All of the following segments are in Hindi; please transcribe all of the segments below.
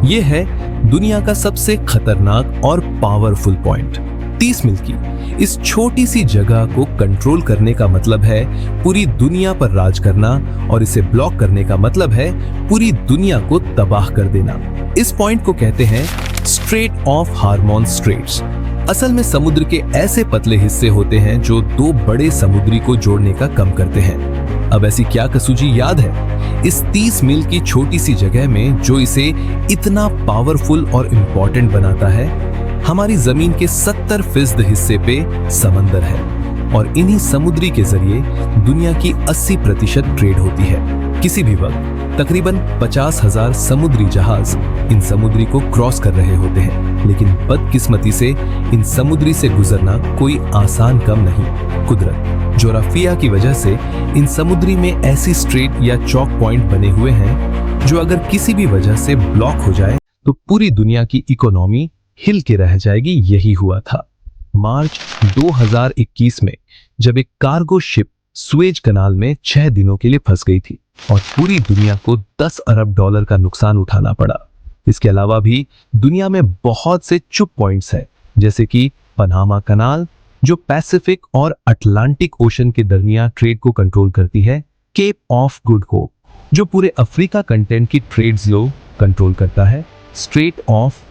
ये है दुनिया का सबसे खतरनाक और पावरफुल पॉइंट। 30 मील की इस छोटी सी जगह को कंट्रोल करने का मतलब है पूरी दुनिया पर राज करना, और इसे ब्लॉक करने का मतलब है पूरी दुनिया को तबाह कर देना। इस पॉइंट को कहते हैं स्ट्रेट ऑफ हार्मोन स्ट्रेट्स। असल में समुद्र के ऐसे पतले हिस्से होते हैं जो दो बड़े समुद्री को जोड़ने का काम करते हैं। अब ऐसी क्या कसौजी याद है इस 30 मील की छोटी सी जगह में जो इसे इतना पावरफुल और इम्पोर्टेंट बनाता है? हमारी जमीन के 70% हिस्से पे समंदर है, और इन्हीं समुद्री के जरिए दुनिया की 80% ट्रेड होती है। किसी भी वक्त तकरीबन 50,000 समुद्री जहाज इन समुद्री को क्रॉस कर रहे होते हैं, लेकिन बदकिस्मती से इन समुद्री से गुजरना कोई आसान काम नहीं। कुदरत जोग्राफिया की वजह से इन समुद्री में ऐसी स्ट्रेट या चौक पॉइंट बने हुए हैं जो अगर किसी भी वजह से ब्लॉक हो जाए तो पूरी दुनिया की इकोनॉमी हिल के रह जाएगी। यही हुआ था मार्च 2021 में, जब एक कार्गो शिप सुएज कनाल में 6 दिनों के लिए फंस गई थी और पूरी दुनिया को $10 अरब का नुकसान उठाना पड़ा। इसके अलावा भी दुनिया में बहुत से चुप पॉइंट्स हैं, जैसे कि पनामा कनाल जो पैसिफिक और अटलांटिक ओशन के दरमियान ट्रेड को कंट्रोल करती है, केप ऑफ गुड होप जो पूरे अफ्रीका कंटेंट की ट्रेड फ्लो कंट्रोल करता है, स्ट्रेट ऑफ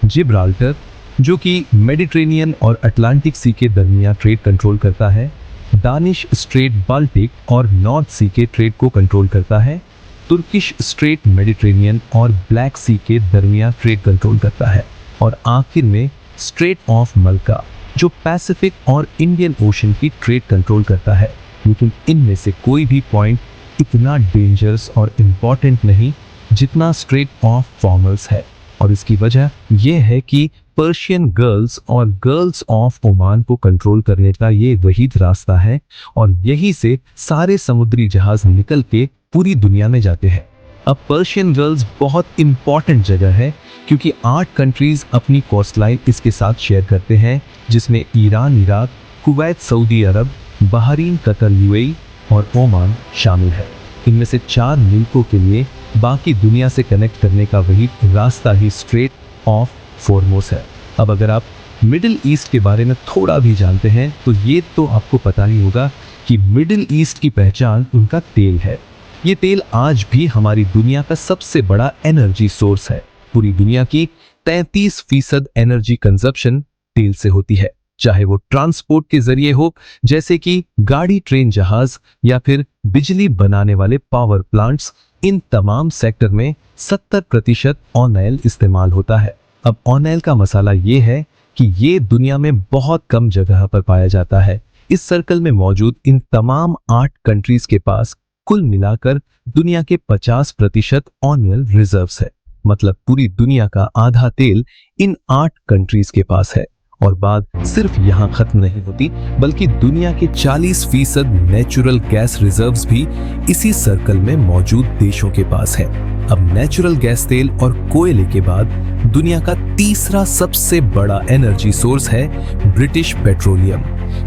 जिब्राल्टर जो कि मेडिटेरेनियन और अटलांटिक सी के दरमियान ट्रेड कंट्रोल करता है, दानिश स्ट्रेट बाल्टिक और नॉर्थ सी के ट्रेड को कंट्रोल करता है, तुर्किश स्ट्रेट मेडिटेरेनियन और ब्लैक सी के दरमियान ट्रेड कंट्रोल करता है, और आखिर में स्ट्रेट ऑफ मल्का जो पैसिफिक और इंडियन ओशन की ट्रेड कंट्रोल करता है। लेकिन इनमें से कोई भी पॉइंट इतना डेंजरस और इम्पोर्टेंट नहीं जितना स्ट्रेट ऑफ फॉर्मल्स है, और इसकी वजह यह है कि पर्शियन गर्ल्स और गर्ल्स ऑफ ओमान को कंट्रोल करने का ये वही रास्ता है, और यहीं से सारे समुद्री जहाज निकल के पूरी दुनिया में जाते हैं। अब पर्शियन गर्ल्स बहुत इंपॉर्टेंट जगह है क्योंकि 8 कंट्रीज अपनी कोस्ट लाइन इसके साथ शेयर करते हैं, जिसमें ईरान, इराक, कुवैत, सऊदी अरब, बहरीन, कतर, यूएई और ओमान शामिल है। इनमें से 4 मुल्कों के लिए बाकी दुनिया से कनेक्ट करने का वही रास्ता ही स्ट्रेट ऑफ हॉर्मुज़ है। अब अगर आप मिडिल ईस्ट के बारे में थोड़ा भी जानते हैं तो ये तो आपको पता ही होगा कि मिडिल ईस्ट की पहचान उनका तेल है। ये तेल आज भी हमारी दुनिया का सबसे बड़ा एनर्जी सोर्स है। पूरी दुनिया की 33% एनर्जी कंजप्शन तेल से होती है, चाहे वो ट्रांसपोर्ट के जरिए हो जैसे कि गाड़ी, ट्रेन, जहाज, या फिर बिजली बनाने वाले पावर प्लांट्स। इन तमाम सेक्टर में 70% ऑन ऑयल इस्तेमाल होता है। अब ऑन ऑयल का मसाला ये है कि ये दुनिया में बहुत कम जगह पर पाया जाता है। इस सर्कल में मौजूद इन तमाम 8 कंट्रीज के पास कुल मिलाकर दुनिया के 50% ऑन ऑयल रिजर्व्स है। मतलब पूरी दुनिया का आधा तेल इन 8 कंट्रीज के पास है। और बात सिर्फ यहाँ खत्म नहीं होती, बल्कि दुनिया के 40% नेचुरल गैस रिजर्व्स भी इसी सर्कल में मौजूद देशों के पास है। अब नेचुरल गैस, तेल और कोयले के बाद दुनिया का तीसरा सबसे बड़ा एनर्जी सोर्स है ब्रिटिश पेट्रोलियम।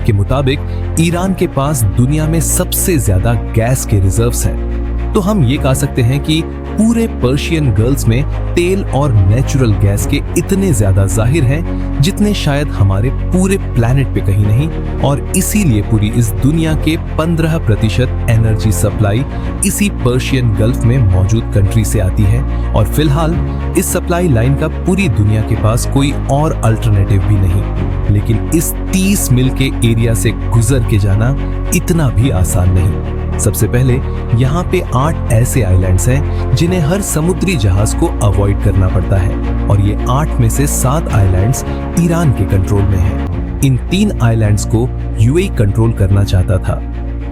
के मुताबिक ईरान के पास दुनिया में सबसे ज्यादा गैस के रिजर्व्स हैं। तो हम ये कह सकते हैं कि पूरे पर्शियन गर्ल्स में तेल और नेचुरल गैस के इतने ज्यादा जाहिर हैं जितने शायद हमारे पूरे प्लैनेट पे कहीं नहीं, और इसीलिए पूरी इस दुनिया के 15% एनर्जी सप्लाई इसी पर्शियन गल्फ में मौजूद कंट्री से आती है। और फिलहाल इस सप्लाई लाइन का पूरी दुनिया के पास कोई और अल्टरनेटिव भी नहीं। लेकिन इस 30 मील के एरिया से गुजर के जाना इतना भी आसान नहीं। सबसे पहले यहाँ पे 8 ऐसे आइलैंड्स हैं जिन्हें हर समुद्री जहाज को अवॉइड करना पड़ता है, और ये 8 में से 7 आइलैंड्स ईरान के कंट्रोल में हैं। इन 3 आइलैंड्स को यूएई कंट्रोल करना चाहता था,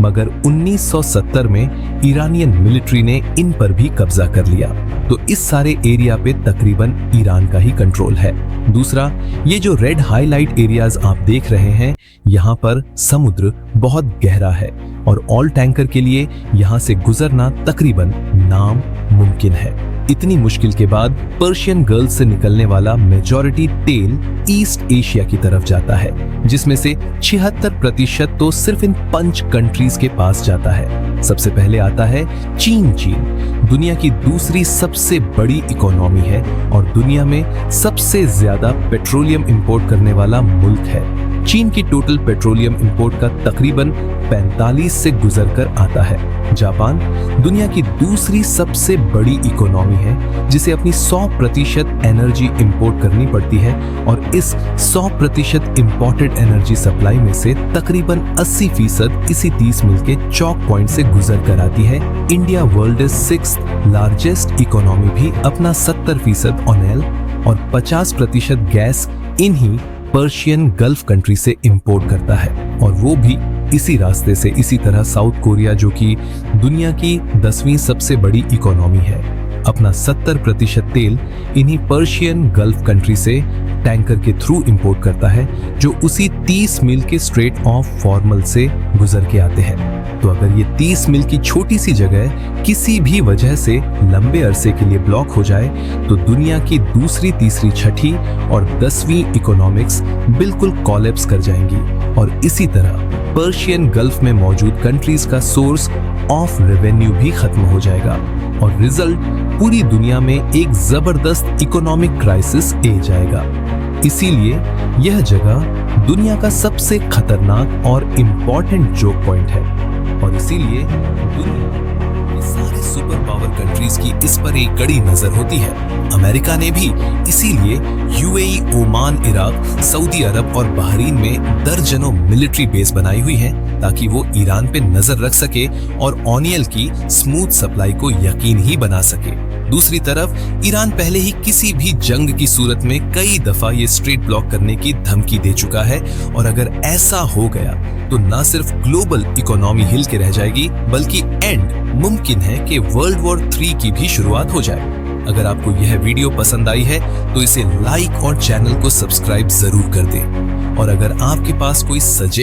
मगर 1970 में ईरानियन मिलिट्री ने इन पर भी कब्जा कर लिया। तो इस सारे एरिया पे तकरीबन ईरान का ही कंट्रोल है। दूसरा, ये जो रेड हाईलाइट एरियाज आप देख रहे हैं, यहाँ पर समुद्र बहुत गहरा है और ऑयल टैंकर के लिए यहाँ से गुजरना तकरीबन नामुमकिन है। इतनी मुश्किल के बाद पर्शियन गल्फ से निकलने वाला मेजॉरिटी तेल ईस्ट एशिया की तरफ जाता है, जिसमें से 76% तो सिर्फ इन 5 कंट्रीज के पास जाता है। सबसे पहले आता है चीन। दुनिया की दूसरी सबसे बड़ी इकोनॉमी है और दुनिया में सबसे ज्यादा पेट्रोलियम इंपोर्ट करने वाला मुल्क है। चीन की टोटल पेट्रोलियम इंपोर्ट का तकरीबन 45 से गुजरकर आता है। जापान दुनिया की दूसरी सबसे बड़ी इकोनॉमी है, जिसे अपनी 100% एनर्जी इंपोर्ट करनी पड़ती है और इस 100% इंपोर्टेड एनर्जी सप्लाई में से तकरीबन 80% इसी 30 मील के चौक पॉइंट से गुजर कर आती है। India world 6th largest economy भी अपना 70% ऑयल और 50% गैस इन्हीं पर्शियन गल्फ कंट्री से इंपोर्ट करता है, और वो भी इसी रास्ते से। इसी तरह साउथ कोरिया, जो कि दुनिया की 10वीं सबसे बड़ी इकोनॉमी है, अपना 70% तेल इन्हीं पर्शियन गल्फ कंट्री से टैंकर के थ्रू इंपोर्ट करता है, जो उसी 30 मील के स्ट्रेट ऑफ फॉर्मल से गुजर के आते हैं। तो अगर ये 30 मील की छोटी सी जगह किसी भी वजह से लंबे अरसे के लिए ब्लॉक हो जाए, तो दुनिया की दूसरी, तीसरी, छठी और 10वीं इकोनॉमिक्स बिल्कुल कोलैप्स कर जाएंगी। और इसी तरह पर्शियन गल्फ में मौजूद कंट्रीज का सोर्स ऑफ रेवेन्यू भी खत्म हो जाएगा और रिजल्ट पूरी दुनिया में एक जबरदस्त इकोनॉमिक क्राइसिस आ जाएगा। इसीलिए यह जगह दुनिया का सबसे खतरनाक और इम्पोर्टेंट जोक पॉइंट है, और इसीलिए दुनिया के सारे सुपर पावर कंट्रीज की इस पर एक कड़ी नजर होती है। अमेरिका ने भी इसीलिए यूएई, ओमान, इराक, सऊदी अरब और बहरीन में दर्जनों मिलिट्री बेस बनाई हुई है, ताकि वो ईरान पे नजर रख सके और ऑनियल की स्मूथ सप्लाई को यकीन ही बना सके। दूसरी तरफ ईरान पहले ही किसी भी जंग की सूरत में कई दफा ये स्ट्रेट ब्लॉक करने की धमकी दे चुका है, और अगर ऐसा हो गया तो न सिर्फ ग्लोबल इकोनॉमी हिल के रह जाएगी, बल्कि एंड मुमकिन है कि वर्ल्ड वॉर 3 की भी शुरुआत हो जाए। अगर आपको यह वीडियो पसंद आई है तो इसे लाइक और चैनल को सब्सक्राइब जरूर कर दें, और अगर आपके पास कोई सजेशन